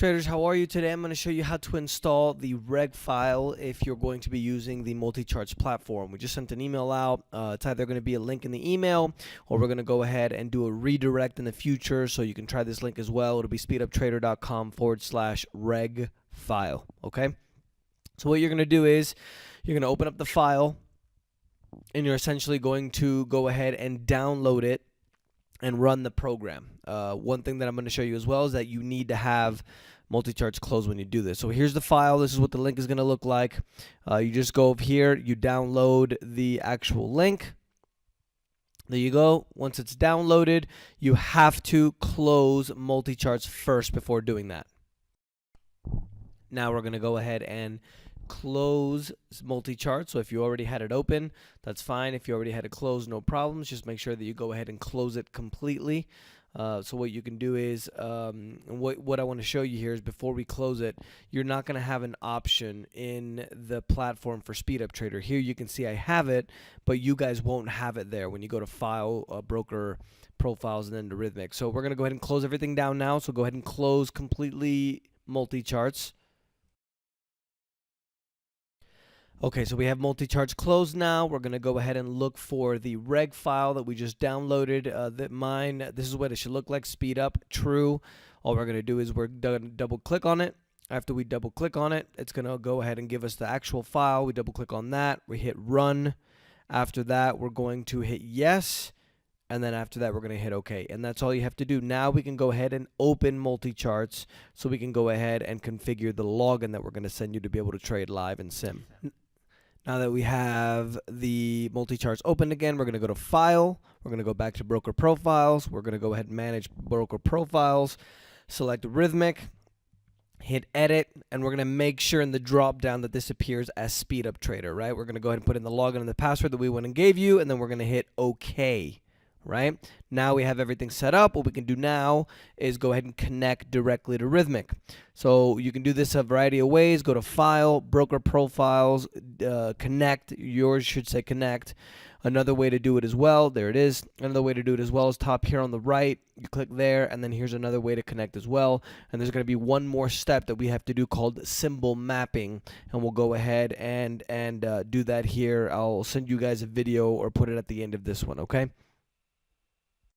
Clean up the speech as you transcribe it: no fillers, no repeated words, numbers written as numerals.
Traders, how are you today? I'm going to show you how to install the RegFil if you're going to be using the Multicharts platform. We just sent an email out. It's either going to be a link in the email, or we're going to go ahead and do a redirect in the future, so you can try this link as well. It'll be speeduptrader.com/RegFil. Okay? So what you're going to do is you're going to open up the file, and you're essentially going to go ahead and download it and run the program. One thing that I'm going to show you as well is that you need to have Multicharts closed when you do this. So here's the file. This is what the link is going to look like. You just go over here, you download the actual link. There you go. Once it's downloaded, you have to close Multicharts first before doing that. Now we're going to go ahead and close Multicharts. So if you already had it open, that's fine. If you already had it closed, no problems. Just make sure that you go ahead and close it completely. So what you can do is, what I want to show you here is before we close it, you're not going to have an option in the platform for SpeedUpTrader. Here you can see I have it, but you guys won't have it there when you go to File, Broker, Profiles, and then to Rhythmic. So we're going to go ahead and close everything down now. So go ahead and close completely Multicharts. Okay, so we have Multicharts closed now. We're going to go ahead and look for the RegFil that we just downloaded. This is what it should look like, SpeedUp, true. All we're going to do is we're going to double click on it. After we double click on it, it's going to go ahead and give us the actual file. We double click on that. We hit run. After that, we're going to hit yes. And then after that, we're going to hit OK. And that's all you have to do. Now we can go ahead and open Multicharts so we can go ahead and configure the login that we're going to send you to be able to trade live in Sim. Now that we have the Multicharts open again, we're going to go to File. We're going to go back to Broker Profiles. We're going to go ahead and manage Broker Profiles. Select Rhythmic. Hit Edit. And we're going to make sure in the drop down that this appears as SpeedUpTrader, right? We're going to go ahead and put in the login and the password that we went and gave you. And then we're going to hit OK. Right? Now we have everything set up. What we can do now is go ahead and connect directly to Rhythmic. So you can do this a variety of ways. Go to File, Broker Profiles, Connect. Yours should say Connect. Another way to do it as well, there it is. Another way to do it as well is top here on the right. You click there, and then here's another way to connect as well. And there's going to be one more step that we have to do called symbol mapping, and we'll go ahead and do that here. I'll send you guys a video or put it at the end of this one, okay?